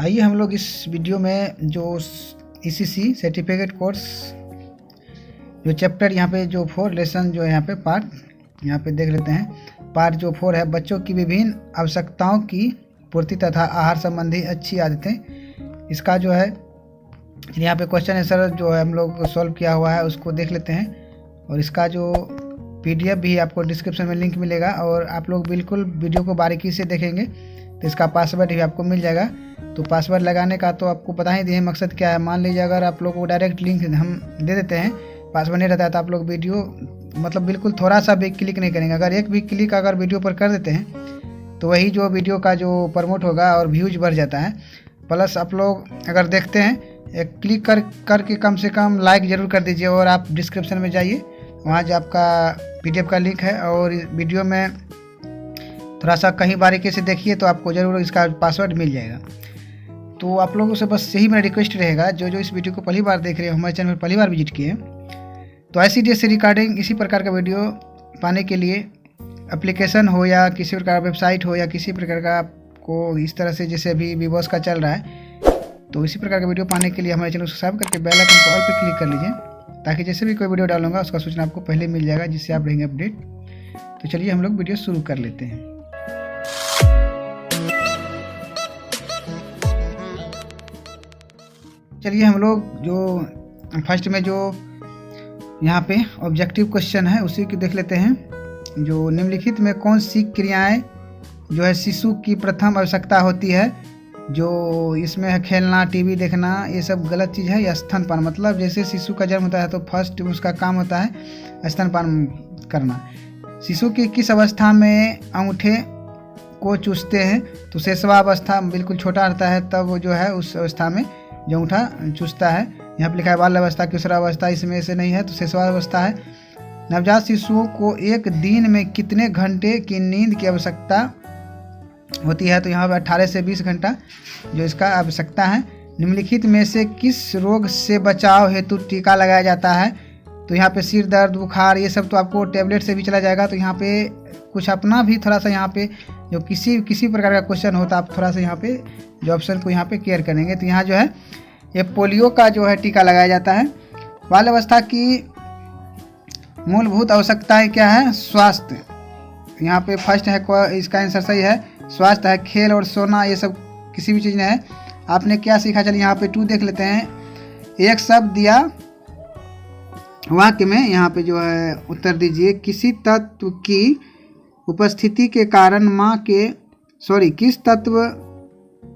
आइए हम लोग इस वीडियो में जो ईसीसी सर्टिफिकेट कोर्स जो चैप्टर यहाँ पे जो 4 लेसन जो है यहाँ पे पार्ट यहाँ पे देख लेते हैं। पार्ट जो 4 है बच्चों की विभिन्न आवश्यकताओं की पूर्ति तथा आहार संबंधी अच्छी आदतें। इसका जो है यहाँ पे क्वेश्चन आंसर जो है हम लोग सॉल्व किया हुआ है उसको देख लेते हैं। और इसका जो PDF भी आपको डिस्क्रिप्शन में लिंक मिलेगा और आप लोग बिल्कुल वीडियो को बारीकी से देखेंगे तो इसका पासवर्ड भी आपको मिल जाएगा। तो पासवर्ड लगाने का तो आपको पता ही दिए मकसद क्या है। मान लीजिए अगर आप लोग को डायरेक्ट लिंक हम दे देते हैं, पासवर्ड नहीं रहता है तो आप लोग वीडियो मतलब बिल्कुल थोड़ा सा भी क्लिक नहीं करेंगे। अगर एक भी क्लिक अगर वीडियो पर कर देते हैं तो वही जो वीडियो का जो प्रमोट होगा और व्यूज बढ़ जाता है। प्लस आप लोग अगर देखते हैं एक क्लिक करके कम से कम लाइक ज़रूर कर दीजिए। और आप डिस्क्रिप्शन में जाइए, वहाँ जो आपका PDF का लिंक है और वीडियो में थोड़ा सा कहीं बारीकी से देखिए तो आपको ज़रूर इसका पासवर्ड मिल जाएगा। तो आप लोगों से बस यही मेरा रिक्वेस्ट रहेगा, जो इस वीडियो को पहली बार देख रहे हो, हमारे चैनल पर पहली बार विजिट किए तो ICDS से रिकॉर्डिंग इसी प्रकार का वीडियो पाने के लिए एप्लीकेशन हो या किसी प्रकार का वेबसाइट हो या किसी प्रकार का आपको इस तरह से जैसे अभी विवोस का चल रहा है तो इसी प्रकार का वीडियो पाने के लिए हमारे चैनल को सब्सक्राइब करके बेल आइकन को ऑल पे क्लिक कर लीजिए, ताकि जैसे भी कोई वीडियो डालूंगा उसका सूचना आपको पहले मिल जाएगा, जिससे आप रहेंगे अपडेट। तो चलिए हम लोग वीडियो शुरू कर लेते हैं। चलिए हम लोग जो फर्स्ट में जो यहाँ पे ऑब्जेक्टिव क्वेश्चन है उसी की देख लेते हैं। जो निम्नलिखित में कौन सी क्रियाएं जो है शिशु की प्रथम आवश्यकता होती है। जो इसमें है खेलना, टीवी देखना, ये सब गलत चीज़ है। या स्तनपान, मतलब जैसे शिशु का जन्म होता है तो फर्स्ट उसका काम होता है स्तनपान करना। शिशु की किस अवस्था में अंगूठे को चूसते हैं। तो शेषवा अवस्था, बिल्कुल छोटा रहता है तब वो जो है उस अवस्था में जो अंगूठा चूसता है। यहाँ पर लिखा है बाल अवस्था, किशोर अवस्था, इसमें से नहीं है तो शेषवा अवस्था है। नवजात शिशुओं को एक दिन में कितने घंटे की नींद की आवश्यकता होती है। तो यहाँ पर 18 से 20 घंटा जो इसका आवश्यकता है। निम्नलिखित में से किस रोग से बचाव हेतु टीका लगाया जाता है। तो यहाँ पे सिर दर्द, बुखार, ये सब तो आपको टेबलेट से भी चला जाएगा। तो यहाँ पे कुछ अपना भी थोड़ा सा यहाँ पे जो किसी प्रकार का क्वेश्चन होता है आप थोड़ा सा यहाँ पे जो ऑप्शन को यहाँ पे केयर करेंगे। तो यहाँ जो है ये पोलियो का जो है टीका लगाया जाता है। बाल अवस्था की मूलभूत आवश्यकताएं क्या है। स्वास्थ्य, यहाँ पे फर्स्ट है, इसका आंसर सही है, स्वास्थ्य है। खेल और सोना, ये सब किसी भी चीज़ में है। आपने क्या सीखा, चलिए यहाँ पे 2 देख लेते हैं। एक शब्द दिया वाक्य में, यहाँ पे जो है उत्तर दीजिए। किसी तत्व की उपस्थिति के कारण किस तत्व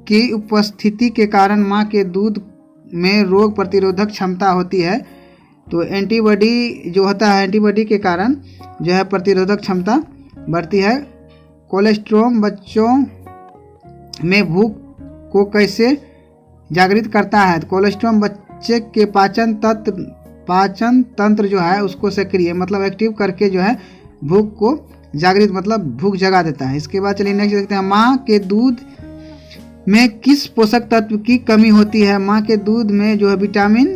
की उपस्थिति के कारण माँ के दूध में रोग प्रतिरोधक क्षमता होती है। तो एंटीबॉडी जो होता है, एंटीबॉडी के कारण जो है प्रतिरोधक क्षमता बढ़ती है। कोलेस्ट्रॉल बच्चों में भूख को कैसे जागृत करता है। कोलेस्ट्रॉल बच्चे के पाचन तंत्र जो है उसको सक्रिय मतलब एक्टिव करके जो है भूख को जागृत मतलब भूख जगा देता है। इसके बाद चलिए नेक्स्ट देखते हैं। माँ के दूध में किस पोषक तत्व की कमी होती है। माँ के दूध में जो है विटामिन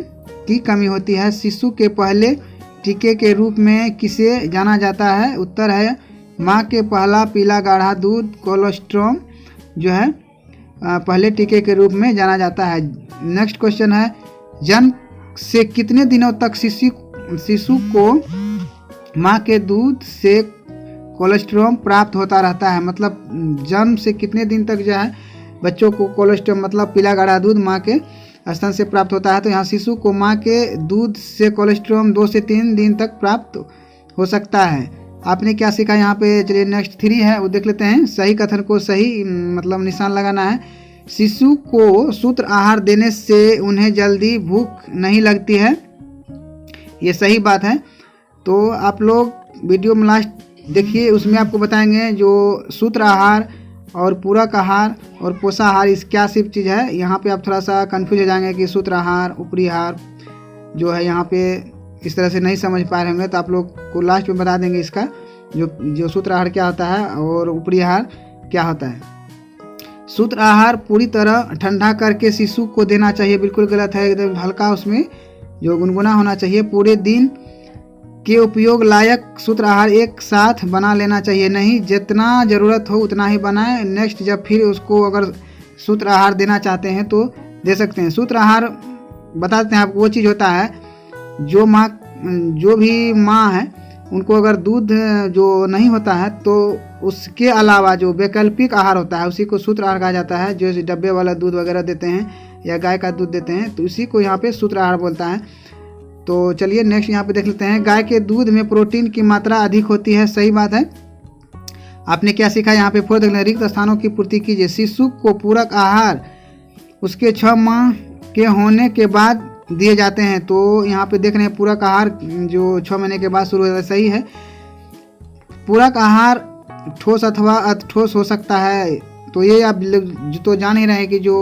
की कमी होती है। शिशु के पहले टीके के रूप में किसे जाना जाता है। उत्तर है माँ के पहला पीला गाढ़ा दूध कोलेस्ट्रॉल जो है पहले टीके के रूप में जाना जाता है। नेक्स्ट क्वेश्चन है, जन्म से कितने दिनों तक शिशु को माँ के दूध से कोलेस्ट्रॉल प्राप्त होता रहता है। मतलब जन्म से कितने दिन तक जो है बच्चों को कोलेस्ट्रॉल मतलब पीला गाढ़ा दूध माँ के स्तन से प्राप्त होता है। तो यहाँ शिशु को माँ के दूध से कोलेस्ट्रॉल 2 से 3 दिन तक प्राप्त हो सकता है। आपने क्या सीखा यहाँ पे, चलिए नेक्स्ट 3 है वो देख लेते हैं। सही कथन को सही मतलब निशान लगाना है। शिशु को सूत्र आहार देने से उन्हें जल्दी भूख नहीं लगती है, ये सही बात है। तो आप लोग वीडियो में लास्ट देखिए, उसमें आपको बताएंगे जो सूत्र आहार और पूरक आहार और पोषाहार इस क्या सिर्फ चीज़ है। यहाँ पे आप थोड़ा सा कंफ्यूज हो जाएंगे कि सूत्र आहार ऊपरी आहार जो है यहाँ पे इस तरह से नहीं समझ पा रहे होंगे। तो आप लोग को लास्ट में बता देंगे इसका जो सूत्र आहार क्या होता है और ऊपरी आहार क्या होता है। सूत्र आहार पूरी तरह ठंडा करके शिशु को देना चाहिए, बिल्कुल गलत है। एकदम हल्का उसमें जो गुनगुना होना चाहिए। पूरे दिन के उपयोग लायक सूत्र आहार एक साथ बना लेना चाहिए, नहीं जितना ज़रूरत हो उतना ही बनाएं। नेक्स्ट जब फिर उसको अगर सूत्र आहार देना चाहते हैं तो दे सकते हैं। सूत्र आहार बता देते हैं आपको, वो चीज़ होता है जो भी माँ है उनको अगर दूध जो नहीं होता है तो उसके अलावा जो वैकल्पिक आहार होता है उसी को सूत्र आहार कहा जाता है। जो डब्बे वाला दूध वगैरह देते हैं या गाय का दूध देते हैं तो इसी को यहाँ पे सूत्र आहार बोलता है। तो चलिए नेक्स्ट यहाँ पे देख लेते हैं। गाय के दूध में प्रोटीन की मात्रा अधिक होती है, सही बात है। आपने क्या सीखा यहाँ पे? फोर देख लें, रिक्त स्थानों की पूर्ति कीजिए। शिशु को पूरक आहार उसके 6 माह के होने के बाद दिए जाते हैं। तो यहाँ पे देख रहे हैं पूरक आहार जो 6 महीने के बाद शुरू होता है, सही है। पूरक आहार ठोस अथवा अठोस हो सकता है। तो ये आप तो जान ही रहे हैं कि जो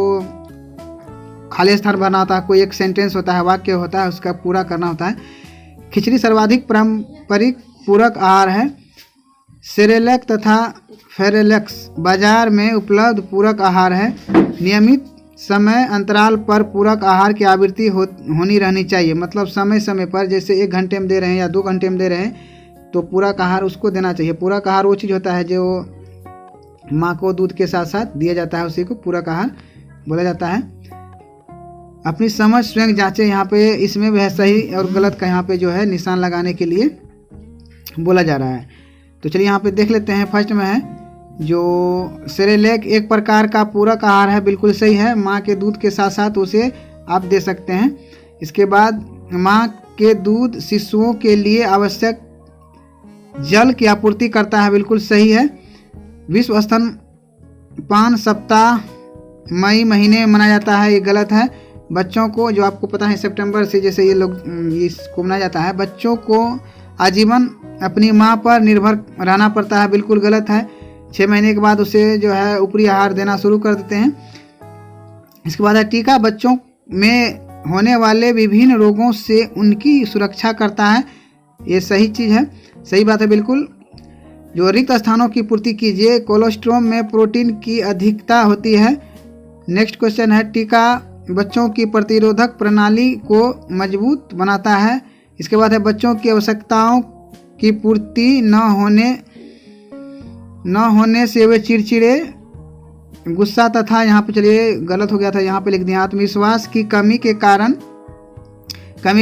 खाली स्थान भरना होता है, कोई एक सेंटेंस होता है, वाक्य होता है, उसका पूरा करना होता है। खिचड़ी सर्वाधिक पारंपरिक पूरक आहार है। सेरेलैक तथा फेरेलैक्स बाजार में उपलब्ध पूरक आहार है। नियमित समय अंतराल पर पूरक आहार की आवृत्ति होनी रहनी चाहिए। मतलब समय समय पर, जैसे 1 घंटे में दे रहे हैं या 2 घंटे में दे रहे हैं तो पूरक आहार उसको देना चाहिए। पूरक आहार वो चीज़ होता है जो माँ को दूध के साथ साथ दिया जाता है, उसी को पूरक आहार बोला जाता है। अपनी समझ स्वयं जांचें। यहाँ पे इसमें भी है सही और गलत का यहाँ पे जो है निशान लगाने के लिए बोला जा रहा है। तो चलिए यहाँ पे देख लेते हैं। फर्स्ट में है जो सेरेलैक एक प्रकार का पूरक आहार है, बिल्कुल सही है। माँ के दूध के साथ साथ उसे आप दे सकते हैं। इसके बाद माँ के दूध शिशुओं के लिए आवश्यक जल की आपूर्ति करता है, बिल्कुल सही है। विश्व स्तनपान सप्ताह मई महीने में मनाया जाता है, ये गलत है। बच्चों को, जो आपको पता है सितंबर से जैसे ये लोग इसको मनाया जाता है, बच्चों को आजीवन अपनी माँ पर निर्भर रहना पड़ता है, बिल्कुल गलत है। 6 महीने के बाद उसे जो है ऊपरी आहार देना शुरू कर देते हैं। इसके बाद है टीका बच्चों में होने वाले विभिन्न रोगों से उनकी सुरक्षा करता है, ये सही चीज़ है, सही बात है बिल्कुल। जो रिक्त स्थानों की पूर्ति कीजिए। कोलोस्ट्रोम में प्रोटीन की अधिकता होती है। नेक्स्ट क्वेश्चन है, टीका बच्चों की प्रतिरोधक प्रणाली को मजबूत बनाता है। इसके बाद है, बच्चों की आवश्यकताओं की पूर्ति न होने से वे चिड़चिड़े, गुस्सा तथा, यहाँ पे चलिए गलत हो गया था, यहाँ पे लिख दिया, आत्मविश्वास की कमी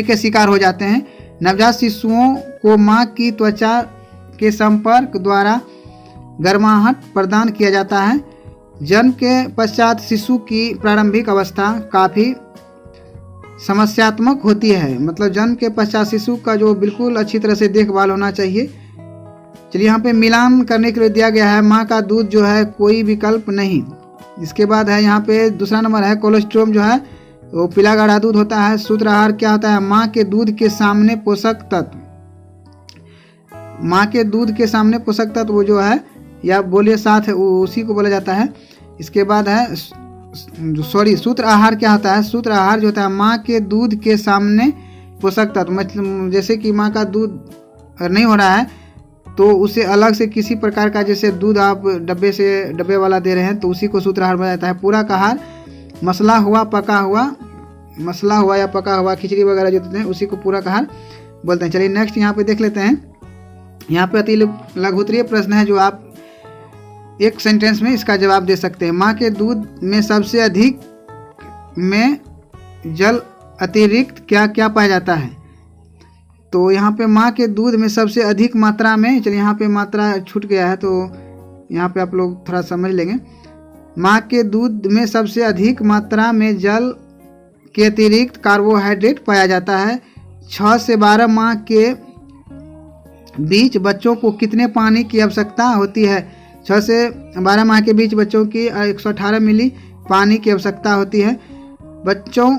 के शिकार हो जाते हैं। नवजात शिशुओं को माँ की त्वचा के संपर्क द्वारा गर्माहट प्रदान किया जाता है। जन्म के पश्चात शिशु की प्रारंभिक अवस्था काफ़ी समस्यात्मक होती है। मतलब जन्म के पश्चात शिशु का जो बिल्कुल अच्छी तरह से देखभाल होना चाहिए। चलिए यहाँ पे मिलान करने के लिए दिया गया है, माँ का दूध जो है कोई विकल्प नहीं। इसके बाद है यहाँ पे दूसरा नंबर है, कोलेस्ट्रोम जो है वो पीला गाढ़ा दूध होता है। सूत्र आहार क्या होता है? माँ के दूध के सामने पोषक तत्व, माँ के दूध के सामने पोषक तत्व वो जो है, या बोलिए साथ है, उसी को बोला जाता है। इसके बाद है सूत्र आहार क्या होता है? सूत्र आहार जो होता है माँ के दूध के सामने पोषक तत्व, मतलब जैसे कि माँ का दूध नहीं हो रहा है तो उसे अलग से किसी प्रकार का, जैसे दूध आप डब्बे वाला दे रहे हैं तो उसी को सूत्र आहार बोला जाता है। पूरक आहार मसला हुआ या पका हुआ खिचड़ी वगैरह जो देते हैं उसी को पूरक आहार बोलते हैं। चलिए नेक्स्ट यहाँ पे देख लेते हैं। यहाँ पे अति लघुत्तरीय प्रश्न है जो आप एक सेंटेंस में इसका जवाब दे सकते हैं। माँ के दूध में सबसे अधिक में जल अतिरिक्त क्या क्या पाया जाता है? तो यहाँ पे माँ के दूध में सबसे अधिक मात्रा में, चलिए यहाँ पे मात्रा छूट गया है तो यहाँ पे आप लोग थोड़ा समझ लेंगे। माँ के दूध में सबसे अधिक मात्रा में जल के अतिरिक्त कार्बोहाइड्रेट पाया जाता है। 6 से 12 माह के बीच बच्चों को कितने पानी की आवश्यकता होती है? 6 से 12 माह के बीच बच्चों की 118 मिली पानी की आवश्यकता होती है। बच्चों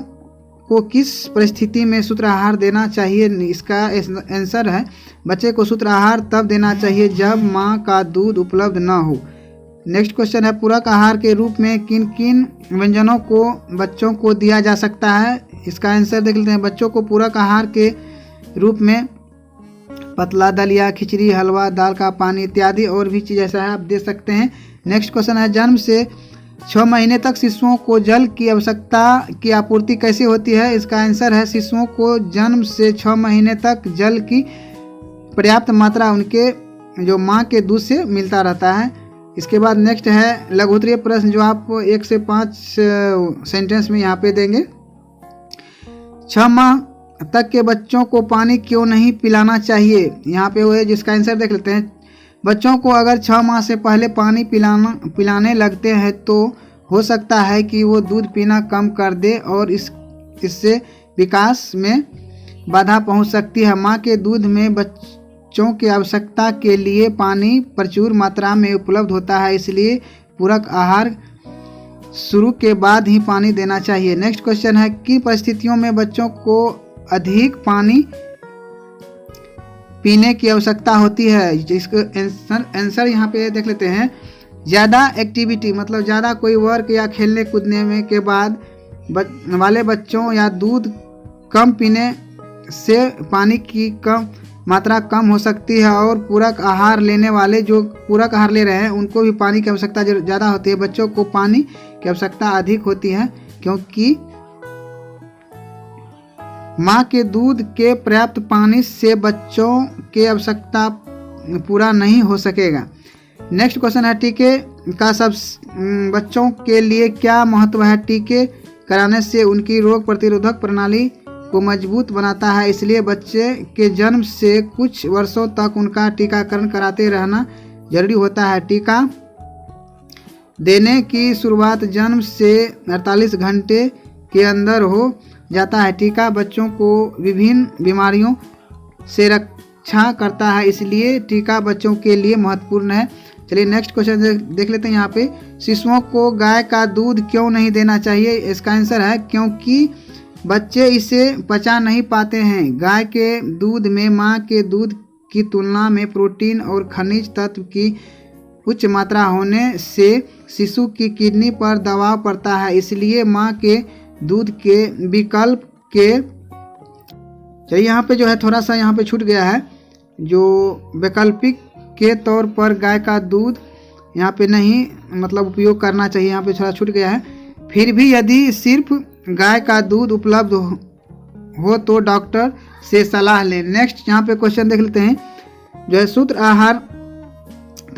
को किस परिस्थिति में सूत्र आहार देना चाहिए? इसका आंसर है, बच्चे को सूत्र आहार तब देना चाहिए जब माँ का दूध उपलब्ध न हो। नेक्स्ट क्वेश्चन है, पूरक आहार के रूप में किन किन व्यंजनों को बच्चों को दिया जा सकता है? इसका आंसर देख लेते हैं। बच्चों को पूरक आहार के रूप में पतला दलिया, खिचड़ी, हलवा, दाल का पानी इत्यादि और भी चीज़ ऐसा है आप दे सकते हैं। नेक्स्ट क्वेश्चन है, जन्म से 6 महीने तक शिशुओं को जल की आवश्यकता की आपूर्ति कैसे होती है? इसका आंसर है, शिशुओं को जन्म से 6 महीने तक जल की पर्याप्त मात्रा उनके जो माँ के दूध से मिलता रहता है। इसके बाद नेक्स्ट है लघुत्तरीय प्रश्न जो आप 1 से 5 सेंटेंस में यहाँ पे देंगे। 6 माह तक के बच्चों को पानी क्यों नहीं पिलाना चाहिए? यहाँ पे वो है जिसका आंसर देख लेते हैं। बच्चों को अगर 6 माह से पहले पानी पिलाने लगते हैं तो हो सकता है कि वो दूध पीना कम कर दे और इससे विकास में बाधा पहुंच सकती है। माँ के दूध में बच्चों की आवश्यकता के लिए पानी प्रचुर मात्रा में उपलब्ध होता है, इसलिए पूरक आहार शुरू के बाद ही पानी देना चाहिए। नेक्स्ट क्वेश्चन है किन परिस्थितियों में बच्चों को अधिक पानी पीने की आवश्यकता होती है? इसका आंसर यहाँ पे देख लेते हैं। ज़्यादा एक्टिविटी मतलब ज़्यादा कोई वर्क या खेलने कूदने में के बाद वाले बच्चों या दूध कम पीने से पानी की मात्रा कम हो सकती है और पूरक आहार लेने वाले जो पूरक आहार ले रहे हैं उनको भी पानी की आवश्यकता ज़्यादा होती है। बच्चों को पानी की आवश्यकता अधिक होती है क्योंकि माँ के दूध के पर्याप्त पानी से बच्चों की आवश्यकता पूरा नहीं हो सकेगा। नेक्स्ट क्वेश्चन है टीके का सब बच्चों के लिए क्या महत्व है? टीके कराने से उनकी रोग प्रतिरोधक प्रणाली को मजबूत बनाता है, इसलिए बच्चे के जन्म से कुछ वर्षों तक उनका टीकाकरण कराते रहना जरूरी होता है। टीका देने की शुरुआत जन्म से 48 घंटे के अंदर हो जाता है। टीका बच्चों को विभिन्न बीमारियों से रक्षा करता है, इसलिए टीका बच्चों के लिए महत्वपूर्ण है। चलिए नेक्स्ट क्वेश्चन देख लेते हैं। यहाँ पे शिशुओं को गाय का दूध क्यों नहीं देना चाहिए? इसका आंसर है क्योंकि बच्चे इसे पचा नहीं पाते हैं। गाय के दूध में माँ के दूध की तुलना में प्रोटीन और खनिज तत्व की उच्च मात्रा होने से शिशु की किडनी पर दबाव पड़ता है, इसलिए माँ के दूध के विकल्प के चलिए यहाँ पे जो है थोड़ा सा यहाँ पे छूट गया है। जो वैकल्पिक के तौर पर गाय का दूध यहाँ पे नहीं मतलब उपयोग करना चाहिए, यहाँ पे थोड़ा छूट गया है। फिर भी यदि सिर्फ गाय का दूध उपलब्ध हो तो डॉक्टर से सलाह लें। नेक्स्ट यहाँ पे क्वेश्चन देख लेते हैं जो है सूत्र आहार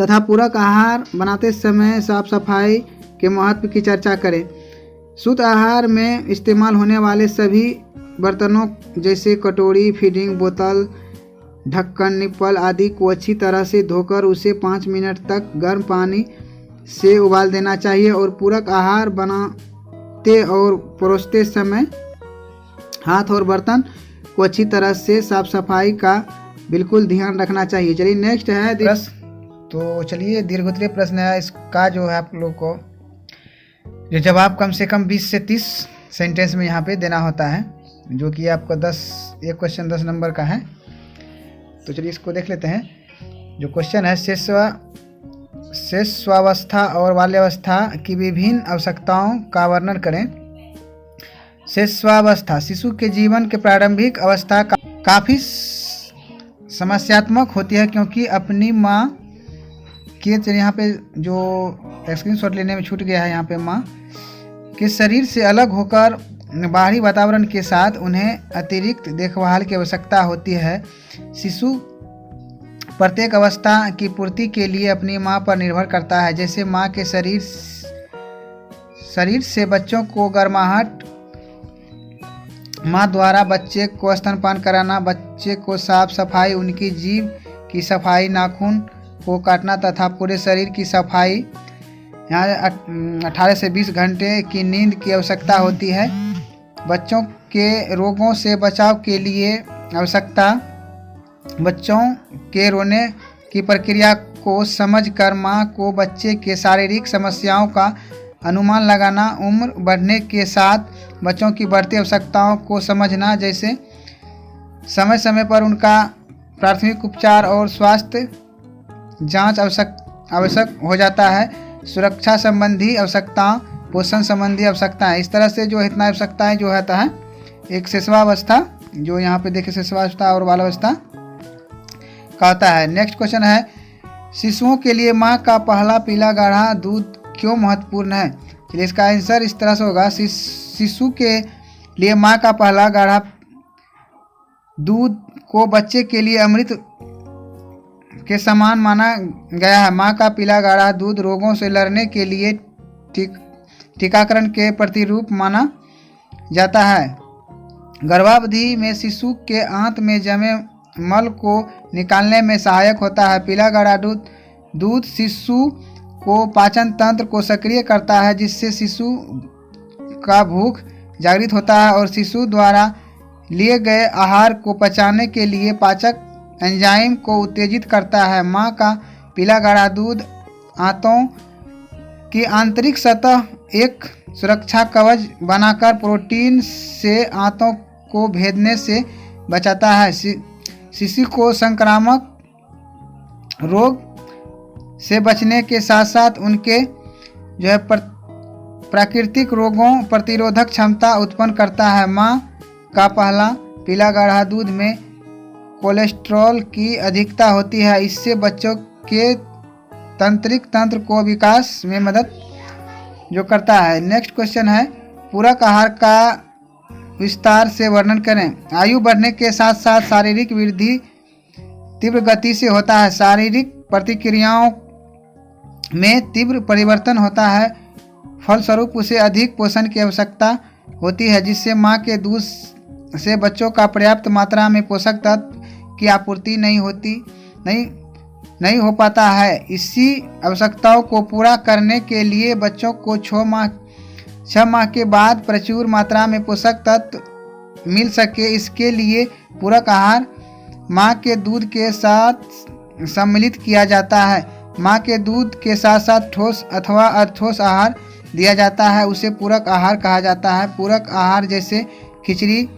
तथा पूरक आहार बनाते समय साफ सफाई के महत्व की चर्चा करें। सूत्र आहार में इस्तेमाल होने वाले सभी बर्तनों जैसे कटोरी, फीडिंग बोतल, ढक्कन, निप्पल आदि को अच्छी तरह से धोकर उसे 5 मिनट तक गर्म पानी से उबाल देना चाहिए और पूरक आहार बनाते और परोसते समय हाथ और बर्तन को अच्छी तरह से साफ सफाई का बिल्कुल ध्यान रखना चाहिए। चलिए नेक्स्ट है तो चलिए दीर्घोत्तरीय प्रश्न है। इसका जो है आप लोग को जो जवाब कम से कम 20 से 30 सेंटेंस में यहाँ पे देना होता है, जो कि आपको एक क्वेश्चन 10 नंबर का है। तो चलिए इसको देख लेते हैं। जो क्वेश्चन है शिशुअवस्था और बाल्यावस्था की विभिन्न आवश्यकताओं का वर्णन करें। शिशुअवस्था शिशु के जीवन के प्रारंभिक अवस्था काफ़ी समस्यात्मक होती है क्योंकि अपनी माँ के चलिए यहाँ पे जो स्क्रीनशॉट लेने में छूट गया है, यहाँ पे माँ के शरीर से अलग होकर बाहरी वातावरण के साथ उन्हें अतिरिक्त देखभाल की आवश्यकता होती है। शिशु प्रत्येक अवस्था की पूर्ति के लिए अपनी माँ पर निर्भर करता है, जैसे माँ के शरीर से बच्चों को गर्माहट, माँ द्वारा बच्चे को स्तनपान कराना, बच्चे को साफ सफाई, उनकी जीभ की सफाई, नाखून को काटना तथा पूरे शरीर की सफाई। यहाँ 18 से 20 घंटे की नींद की आवश्यकता होती है। बच्चों के रोगों से बचाव के लिए आवश्यकता बच्चों के रोने की प्रक्रिया को समझकर माँ को बच्चे के शारीरिक समस्याओं का अनुमान लगाना, उम्र बढ़ने के साथ बच्चों की बढ़ती आवश्यकताओं को समझना, जैसे समय समय पर उनका प्राथमिक उपचार और स्वास्थ्य जांच आवश्यक हो जाता है। सुरक्षा संबंधी आवश्यकताएं, पोषण संबंधी आवश्यकताएं, इस तरह से जो इतना आवश्यकताएं जो होता है। एक शिशुअवस्था जो यहाँ पे देखे शिशुअवस्था और बाल्यावस्था का होता है। नेक्स्ट क्वेश्चन है शिशुओं के लिए माँ का पहला पीला गाढ़ा दूध क्यों महत्वपूर्ण है? चलिए इसका आंसर इस तरह से होगा। शिशु के लिए माँ का पहला गाढ़ा दूध को बच्चे के लिए अमृत के समान माना गया है। माँ का पीला गाढ़ा दूध रोगों से लड़ने के लिए टीकाकरण के प्रतिरूप माना जाता है। गर्भावधि में शिशु के आंत में जमे मल को निकालने में सहायक होता है। पीला गाढ़ा दूध शिशु को पाचन तंत्र को सक्रिय करता है, जिससे शिशु का भूख जागृत होता है और शिशु द्वारा लिए गए आहार को पचाने के लिए पाचक एंजाइम को उत्तेजित करता है। माँ का पीला गाढ़ा दूध आंतों की आंतरिक सतह एक सुरक्षा कवच बनाकर प्रोटीन से आंतों को भेदने से बचाता है। शिशु को संक्रामक रोग से बचने के साथ साथ उनके जो है प्राकृतिक रोगों प्रतिरोधक क्षमता उत्पन्न करता है। माँ का पहला पीला गाढ़ा दूध में कोलेस्ट्रॉल की अधिकता होती है, इससे बच्चों के तंत्रिक तंत्र को विकास में मदद जो करता है। नेक्स्ट क्वेश्चन है, पूरक आहार का विस्तार से वर्णन करें। आयु बढ़ने के साथ साथ शारीरिक वृद्धि तीव्र गति से होता है। शारीरिक प्रतिक्रियाओं में तीव्र परिवर्तन होता है, फलस्वरूप उसे अधिक पोषण की आवश्यकता होती है, जिससे माँ के दूध से बच्चों का पर्याप्त मात्रा में पोषक तत्व की आपूर्ति नहीं हो पाता है। इसी आवश्यकताओं को पूरा करने के लिए बच्चों को 6 माह के बाद प्रचुर मात्रा में पोषक तत्व मिल सके, इसके लिए पूरक आहार माँ के दूध के साथ सम्मिलित किया जाता है। माँ के दूध के साथ साथ ठोस अथवा अठोस आहार दिया जाता है, उसे पूरक आहार कहा जाता है। पूरक आहार जैसे खिचड़ी,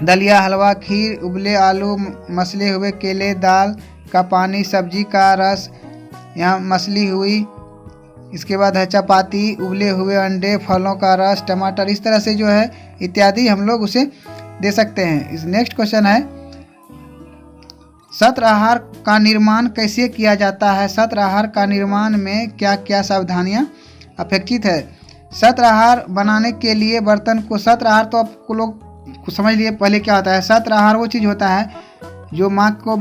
दलिया, हलवा, खीर, उबले आलू, मसले हुए केले, दाल का पानी, सब्जी का रस, यहाँ मछली हुई, इसके बाद है चपाती, उबले हुए अंडे, फलों का रस, टमाटर, इस तरह से जो है इत्यादि हम लोग उसे दे सकते हैं। इस नेक्स्ट क्वेश्चन है, सत्र आहार का निर्माण कैसे किया जाता है? सत्र आहार का निर्माण में क्या क्या सावधानियां अपेक्षित है? सत्र आहार बनाने के लिए बर्तन को, सत्र आहार तो आपको लोग समझ लिए पहले क्या होता है। सत्र आहार वो चीज़ होता है जो माँ को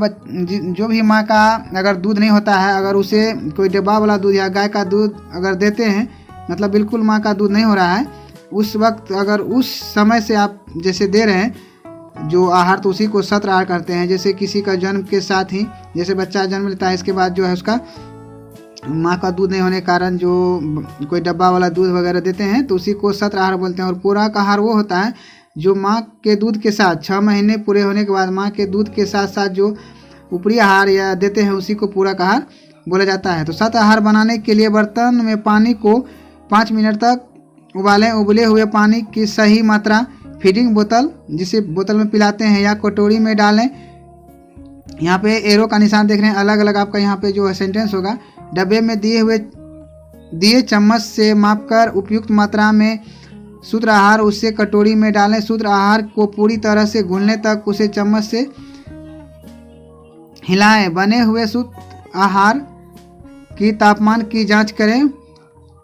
जो भी माँ का अगर दूध नहीं होता है, अगर उसे कोई डिब्बा वाला दूध या गाय का दूध अगर देते हैं, मतलब बिल्कुल माँ का दूध नहीं हो रहा है, उस वक्त अगर उस समय से आप जैसे दे रहे हैं जो आहार, तो उसी को सत्र आहार करते हैं। जैसे किसी का जन्म के साथ ही जैसे बच्चा जन्म लेता है, इसके बाद जो है उसका माँ का दूध नहीं होने के कारण जो कोई डब्बा वाला दूध वगैरह देते हैं, तो उसी को सत्र आहार बोलते हैं। और पूरक आहार वो होता है जो माँ के दूध के साथ 6 महीने पूरे होने के बाद माँ के दूध के साथ साथ जो ऊपरी आहार या देते हैं, उसी को पूरक आहार बोला जाता है। तो सत्र आहार बनाने के लिए बर्तन में पानी को 5 मिनट तक उबालें। उबले हुए पानी की सही मात्रा फीडिंग बोतल, जिसे बोतल में पिलाते हैं, या कटोरी में डालें। यहाँ पे एरो का निशान देख रहे हैं, अलग अलग आपका यहाँ पे जो है सेंटेंस होगा। डब्बे में दिए चम्मच से मापकर उपयुक्त मात्रा में सूत्र आहार उसे कटोरी में डालें। सूत्र आहार को पूरी तरह से घुलने तक उसे चम्मच से हिलाएं। बने हुए सूत्र आहार की तापमान की जांच करें।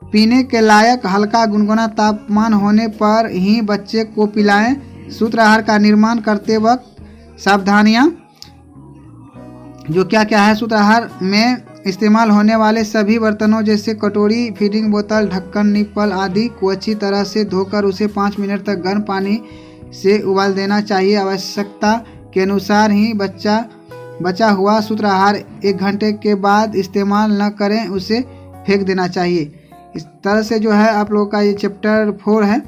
पीने के लायक हल्का गुनगुना तापमान होने पर ही बच्चे को पिलाएं। सूत्र आहार का निर्माण करते वक्त सावधानियां जो क्या क्या है। सूत्र आहार में इस्तेमाल होने वाले सभी बर्तनों जैसे कटोरी, फीडिंग बोतल, ढक्कन, निप्पल आदि को अच्छी तरह से धोकर उसे 5 मिनट तक गर्म पानी से उबाल देना चाहिए। आवश्यकता के अनुसार ही बचा हुआ सूत्र आहार 1 घंटे के बाद इस्तेमाल न करें, उसे फेंक देना चाहिए। इस तरह से जो है आप लोगों का ये चैप्टर 4 है।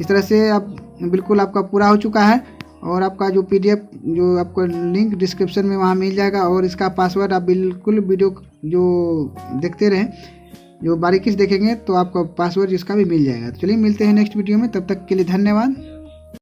इस तरह से आप बिल्कुल आपका पूरा हो चुका है, और आपका जो PDF जो आपको लिंक डिस्क्रिप्शन में वहाँ मिल जाएगा, और इसका पासवर्ड आप बिल्कुल वीडियो जो देखते रहें, जो बारीकी से देखेंगे तो आपको पासवर्ड इसका भी मिल जाएगा। तो चलिए मिलते हैं नेक्स्ट वीडियो में, तब तक के लिए धन्यवाद।